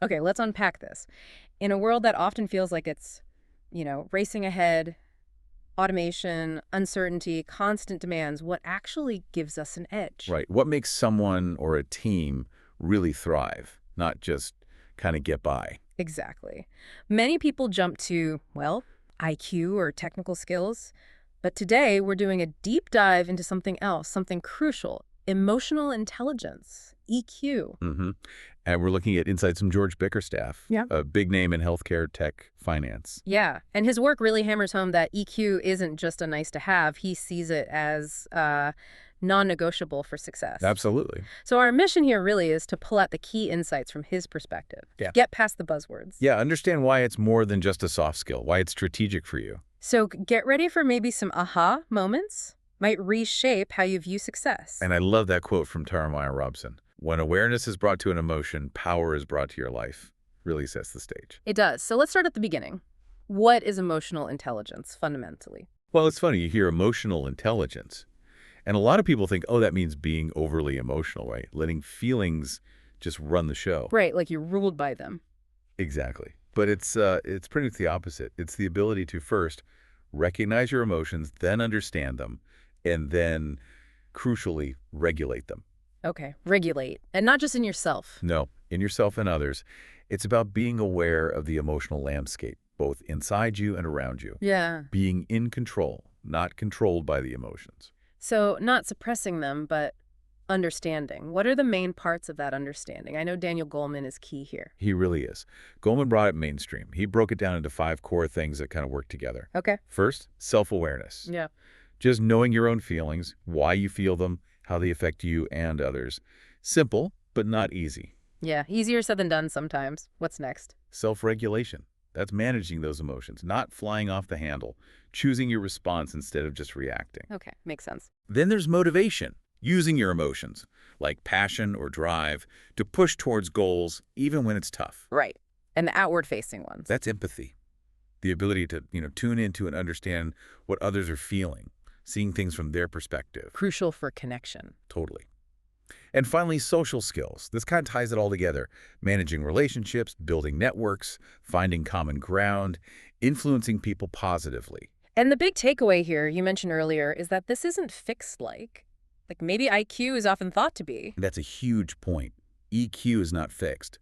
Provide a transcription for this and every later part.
Okay, let's unpack this. In a world that often feels like it's, racing ahead, automation, uncertainty, constant demands, what actually gives us an edge? Right. What makes someone or a team really thrive, not just kind of get by? Exactly. Many people jump to, well, IQ or technical skills, but today we're doing a deep dive into something else, something crucial, emotional intelligence, EQ. hmm And we're looking at insights from George Bickerstaff, Yeah. a big name in healthcare tech finance. Yeah, and his work really hammers home that EQ isn't just a nice to have. He sees it as non-negotiable for success. Absolutely. So our mission here really is to pull out the key insights from his perspective. Yeah. Get past the buzzwords. Yeah, understand why it's more than just a soft skill, why it's strategic for you. So get ready for maybe some aha moments. Might reshape how you view success. And I love that quote from Tara Meyer Robson. When awareness is brought to an emotion, power is brought to your life. Really sets the stage. It does. So let's start at the beginning. What is emotional intelligence, fundamentally? Well, it's funny, you hear emotional intelligence, and a lot of people think, oh, that means being overly emotional, right? Letting feelings just run the show. Right, like you're ruled by them. Exactly. But it's pretty much the opposite. It's the ability to first recognize your emotions, then understand them, and then, crucially, regulate them. Okay, regulate. And not just in yourself. No, in yourself and others. It's about being aware of the emotional landscape, both inside you and around you. Yeah. Being in control, not controlled by the emotions. So not suppressing them, but understanding. What are the main parts of that understanding? I know Daniel Goleman is key here. He really is. Goleman brought it mainstream. He broke it down into 5 core things that kind of work together. Okay. First, self-awareness. Yeah. Just knowing your own feelings, why you feel them, how they affect you and others. Simple, but not easy. Yeah, easier said than done sometimes. What's next? Self-regulation. That's managing those emotions, not flying off the handle, choosing your response instead of just reacting. Okay, makes sense. Then there's motivation, using your emotions, like passion or drive, to push towards goals even when it's tough. Right. And the outward-facing ones. That's empathy. The ability to, tune into and understand what others are feeling, seeing things from their perspective. Crucial for connection. Totally. And finally, social skills. This kind of ties it all together. Managing relationships, building networks, finding common ground, influencing people positively. And the big takeaway here, you mentioned earlier, is that this isn't fixed like maybe IQ is often thought to be. That's a huge point. EQ is not fixed.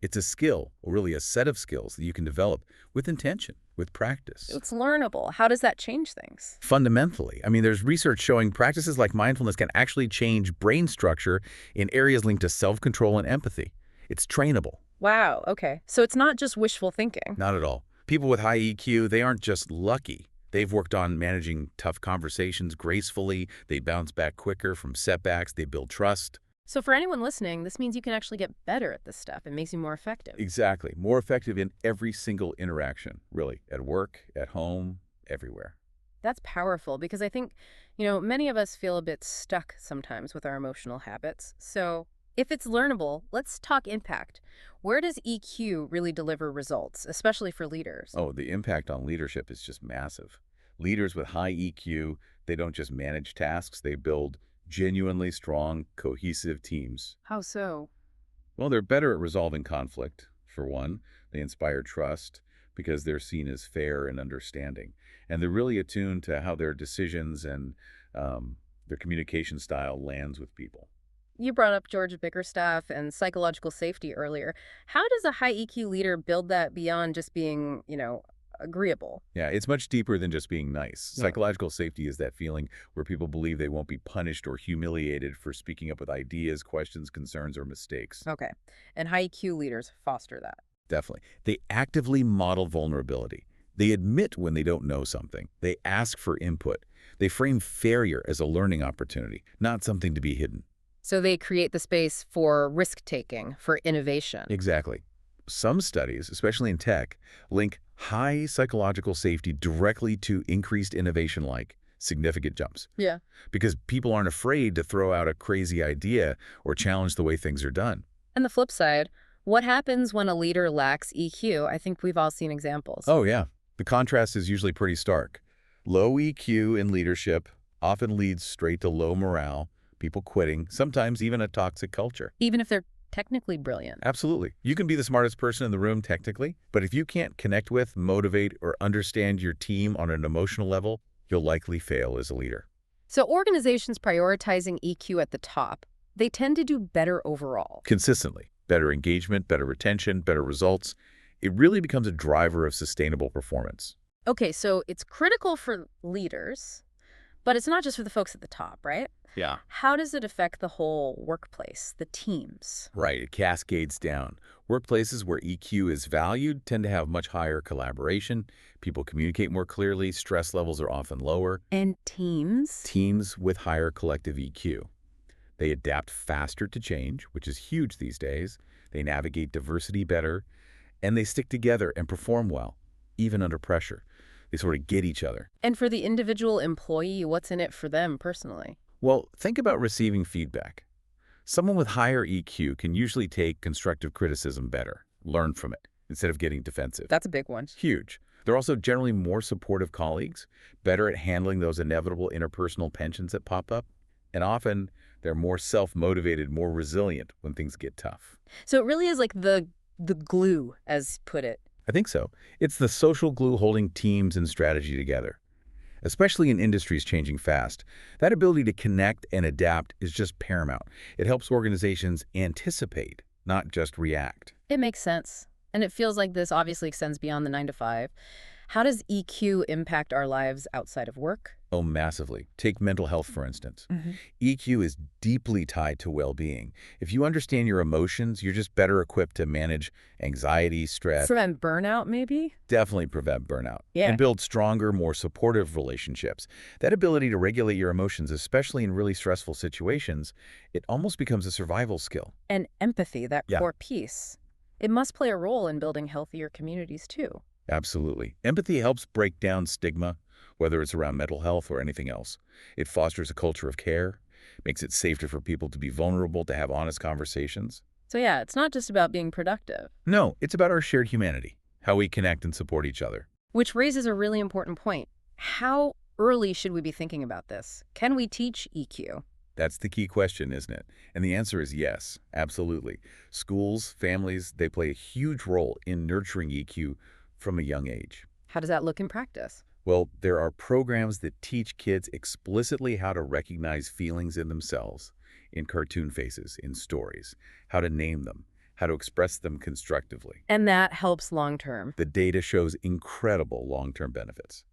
It's a skill, or really a set of skills that you can develop with intention, with practice. It's learnable. How does that change things? Fundamentally, there's research showing practices like mindfulness can actually change brain structure in areas linked to self-control and empathy. It's trainable. Wow, okay. So it's not just wishful thinking. Not at all. People with high EQ, they aren't just lucky. They've worked on managing tough conversations gracefully. They bounce back quicker from setbacks. They build trust. So for anyone listening, this means you can actually get better at this stuff. It makes you more effective. Exactly. More effective in every single interaction, really. At work, at home, everywhere. That's powerful because I think, many of us feel a bit stuck sometimes with our emotional habits. So if it's learnable, let's talk impact. Where does EQ really deliver results, especially for leaders? Oh, the impact on leadership is just massive. Leaders with high EQ, they don't just manage tasks, they build genuinely strong, cohesive teams. How so? Well, they're better at resolving conflict, for one. They inspire trust because they're seen as fair and understanding. And they're really attuned to how their decisions and their communication style lands with people. You brought up George Bickerstaff and psychological safety earlier. How does a high EQ leader build that beyond just being, agreeable? Yeah, it's much deeper than just being nice. Yeah. Psychological safety is that feeling where people believe they won't be punished or humiliated for speaking up with ideas, questions, concerns, or mistakes. Okay. And high EQ leaders foster that. Definitely. They actively model vulnerability. They admit when they don't know something. They ask for input. They frame failure as a learning opportunity, not something to be hidden. So they create the space for risk-taking, for innovation. Exactly. Some studies, especially in tech, link high psychological safety directly to increased innovation like significant jumps. Yeah. Because people aren't afraid to throw out a crazy idea or challenge the way things are done. And the flip side, what happens when a leader lacks EQ? I think we've all seen examples. Oh, yeah. The contrast is usually pretty stark. Low EQ in leadership often leads straight to low morale, people quitting, sometimes even a toxic culture. Even if they're Technically brilliant. Absolutely. You can be the smartest person in the room technically, but if you can't connect with, motivate, or understand your team on an emotional level, you'll likely fail as a leader. So organizations prioritizing EQ at the top, they tend to do better overall. Consistently. Better engagement, better retention, better results. It really becomes a driver of sustainable performance. Okay, so it's critical for leaders, but it's not just for the folks at the top, right? Yeah. How does it affect the whole workplace, the teams? Right, it cascades down. Workplaces where EQ is valued tend to have much higher collaboration. People communicate more clearly. Stress levels are often lower. And teams? Teams with higher collective EQ. They adapt faster to change, which is huge these days. They navigate diversity better, and they stick together and perform well, even under pressure. They sort of get each other. And for the individual employee, what's in it for them personally? Well, think about receiving feedback. Someone with higher EQ can usually take constructive criticism better, learn from it, instead of getting defensive. That's a big one. Huge. They're also generally more supportive colleagues, better at handling those inevitable interpersonal tensions that pop up, and often they're more self-motivated, more resilient when things get tough. So it really is like the glue, as put it. I think so. It's the social glue holding teams and strategy together. Especially in industries changing fast, that ability to connect and adapt is just paramount. It helps organizations anticipate, not just react. It makes sense. And it feels like this obviously extends beyond the 9 to 5. How does EQ impact our lives outside of work? Oh, massively. Take mental health, for instance. EQ is deeply tied to well-being. If you understand your emotions, you're just better equipped to manage anxiety, stress, Prevent burnout, maybe? definitely prevent burnout, Yeah. and build stronger, more supportive relationships. That ability to regulate your emotions, especially in really stressful situations, it almost becomes a survival skill. And empathy, that Yeah. core piece. It must play a role in building healthier communities, too. Absolutely. Empathy helps break down stigma, whether it's around mental health or anything else. It fosters a culture of care, makes it safer for people to be vulnerable, to have honest conversations. So yeah, it's not just about being productive. No, it's about our shared humanity, how we connect and support each other. Which raises a really important point. How early should we be thinking about this? Can we teach EQ? That's the key question, isn't it? And the answer is yes, absolutely. Schools, families, they play a huge role in nurturing EQ from a young age. How does that look in practice? Well, there are programs that teach kids explicitly how to recognize feelings in themselves, in cartoon faces, in stories, how to name them, how to express them constructively. And that helps long term. The data shows incredible long-term benefits.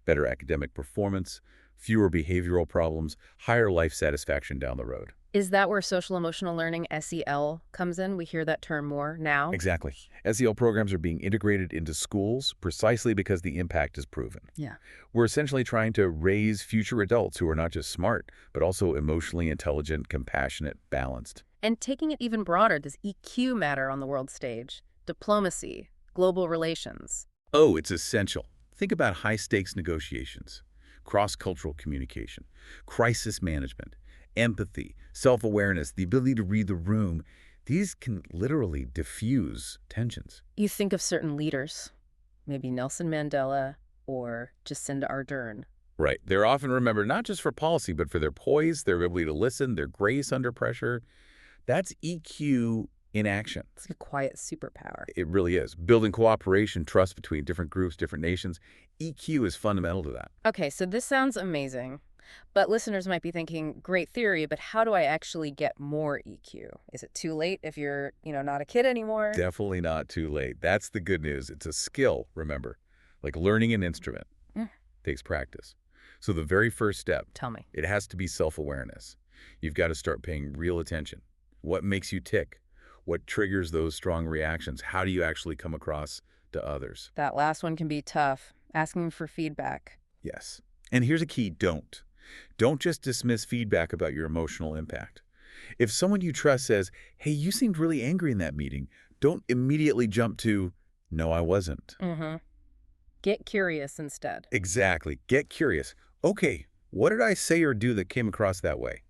Better academic performance, fewer behavioral problems, higher life satisfaction down the road. Is that where social emotional learning, SEL, comes in? We hear that term more now. Exactly. SEL programs are being integrated into schools precisely because the impact is proven. Yeah. We're essentially trying to raise future adults who are not just smart, but also emotionally intelligent, compassionate, balanced. And taking it even broader, does EQ matter on the world stage? Diplomacy, global relations. Oh, it's essential. Think about high-stakes negotiations, cross-cultural communication, crisis management, empathy, self-awareness, the ability to read the room. These can literally diffuse tensions. You think of certain leaders, maybe Nelson Mandela or Jacinda Ardern. Right. They're often remembered not just for policy, but for their poise, their ability to listen, their grace under pressure. That's EQ in action. It's like a quiet superpower. It really is. Building cooperation, trust between different groups, different nations. EQ is fundamental to that. Okay, so this sounds amazing, but listeners might be thinking, great theory, but how do I actually get more EQ? Is it too late if you're, not a kid anymore? Definitely not too late. That's the good news. It's a skill, remember. Like learning an instrument. Mm. Takes practice. So the very first step, Tell me. it has to be self-awareness. You've got to start paying real attention. What makes you tick? What triggers those strong reactions? How do you actually come across to others? That last one can be tough, asking for feedback. Yes. And here's a key, don't. Don't just dismiss feedback about your emotional impact. If someone you trust says, hey, you seemed really angry in that meeting, don't immediately jump to, no, I wasn't. Get curious instead. Exactly. Get curious. Okay, what did I say or do that came across that way?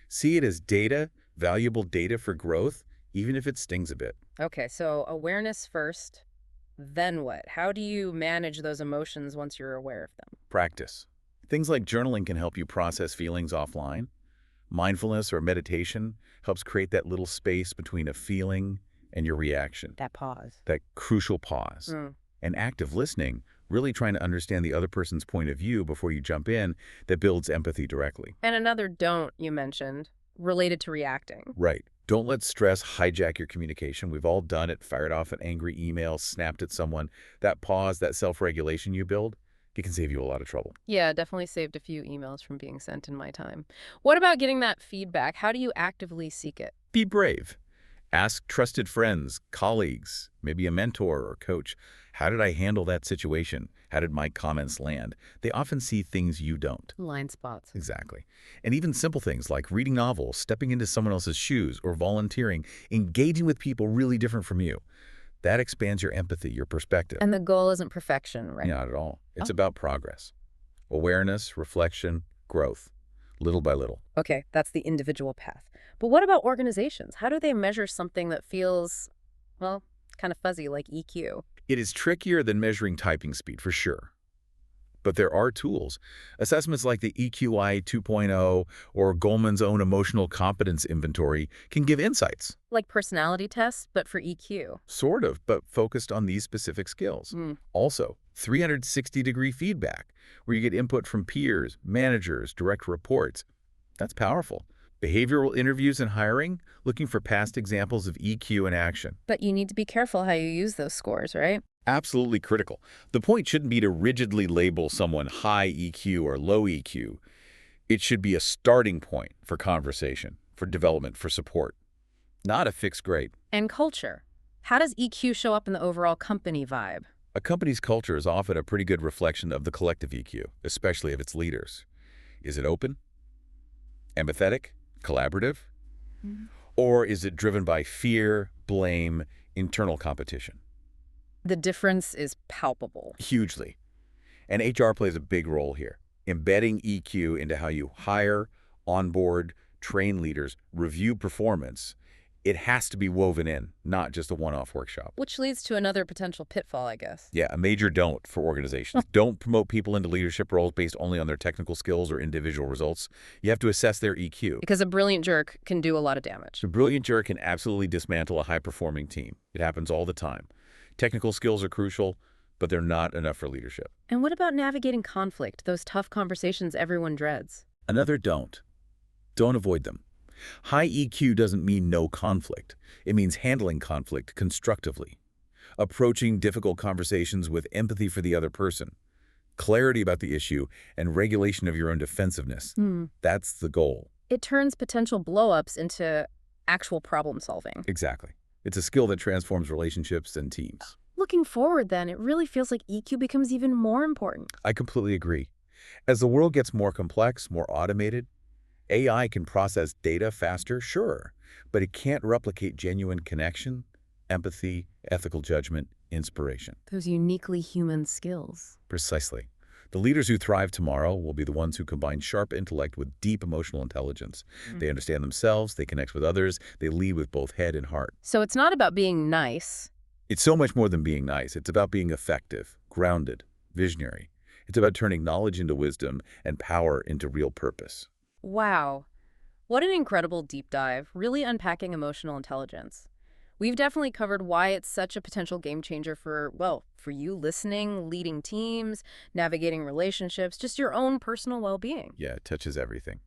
See it as data, valuable data for growth, even if it stings a bit. Okay, so awareness first, then what? How do you manage those emotions once you're aware of them? Practice. Things like journaling can help you process feelings offline. Mindfulness or meditation helps create that little space between a feeling and your reaction, That pause. that crucial pause. Mm. And active listening, really trying to understand the other person's point of view before you jump in, that builds empathy directly. And another don't you mentioned, related to reacting. Right. Don't let stress hijack your communication. We've all done it, fired off an angry email, snapped at someone. That pause, that self-regulation you build, it can save you a lot of trouble. Yeah, definitely saved a few emails from being sent in my time. What about getting that feedback? How do you actively seek it? Be brave. Ask trusted friends, colleagues, maybe a mentor or coach. How did I handle that situation? How did my comments land? They often see things you don't. Line spots. Exactly. And even simple things like reading novels, stepping into someone else's shoes, or volunteering, engaging with people really different from you. That expands your empathy, your perspective. And the goal isn't perfection, right? Not at all. It's about progress. Awareness, reflection, growth, little by little. Okay, that's the individual path. But what about organizations? How do they measure something that feels, well, kind of fuzzy like EQ? It is trickier than measuring typing speed, for sure. But there are tools. Assessments like the EQI 2.0 or Goldman's own Emotional Competence Inventory can give insights. Like personality tests, but for EQ. Sort of, but focused on these specific skills. Also, 360-degree feedback, where you get input from peers, managers, direct reports. That's powerful. Behavioral interviews and hiring, looking for past examples of EQ in action. But you need to be careful how you use those scores, right? Absolutely critical. The point shouldn't be to rigidly label someone high EQ or low EQ. It should be a starting point for conversation, for development, for support, not a fixed grade. And culture. How does EQ show up in the overall company vibe? A company's culture is often a pretty good reflection of the collective EQ, especially of its leaders. Is it open? Empathetic? Collaborative? Or is it driven by fear, blame, internal competition? The difference is palpable. Hugely. And HR plays a big role here, embedding EQ into how you hire, onboard, train leaders, review performance. It has to be woven in, not just a one-off workshop. Which leads to another potential pitfall, I guess. Yeah, a major don't for organizations. Don't promote people into leadership roles based only on their technical skills or individual results. You have to assess their EQ. Because a brilliant jerk can do a lot of damage. A brilliant jerk can absolutely dismantle a high-performing team. It happens all the time. Technical skills are crucial, but they're not enough for leadership. And what about navigating conflict, those tough conversations everyone dreads? Another don't. Don't avoid them. High EQ doesn't mean no conflict. It means handling conflict constructively, approaching difficult conversations with empathy for the other person, clarity about the issue, and regulation of your own defensiveness. That's the goal. It turns potential blow-ups into actual problem solving. Exactly. It's a skill that transforms relationships and teams. Looking forward, then, it really feels like EQ becomes even more important. I completely agree. As the world gets more complex, more automated, AI can process data faster, sure, but it can't replicate genuine connection, empathy, ethical judgment, inspiration. Those uniquely human skills. Precisely. The leaders who thrive tomorrow will be the ones who combine sharp intellect with deep emotional intelligence. They understand themselves, they connect with others, they lead with both head and heart. So it's not about being nice. It's so much more than being nice. It's about being effective, grounded, visionary. It's about turning knowledge into wisdom and power into real purpose. Wow. What an incredible deep dive, really unpacking emotional intelligence. We've definitely covered why it's such a potential game changer for, well, for you listening, leading teams, navigating relationships, just your own personal well-being. Yeah, it touches everything.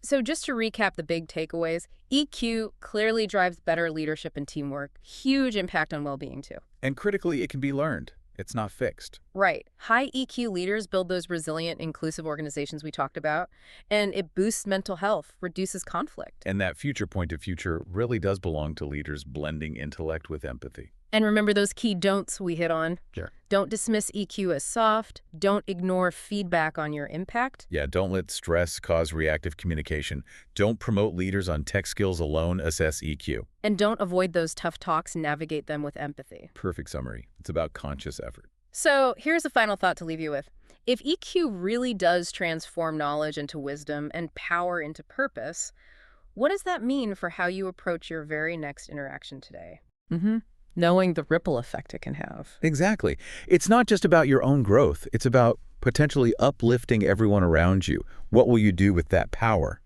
So just to recap the big takeaways, EQ clearly drives better leadership and teamwork. Huge impact on well-being, too. And critically, it can be learned. It's not fixed. Right. High EQ leaders build those resilient, inclusive organizations we talked about, and it boosts mental health, reduces conflict. And that future point of future really does belong to leaders blending intellect with empathy. And remember those key don'ts we hit on? Sure. Don't dismiss EQ as soft. Don't ignore feedback on your impact. Yeah, don't let stress cause reactive communication. Don't promote leaders on tech skills alone. Assess EQ. And don't avoid those tough talks. Navigate them with empathy. Perfect summary. It's about conscious effort. So here's a final thought to leave you with. If EQ really does transform knowledge into wisdom and power into purpose, what does that mean for how you approach your very next interaction today? Knowing the ripple effect it can have. Exactly. It's not just about your own growth. It's about potentially uplifting everyone around you. What will you do with that power?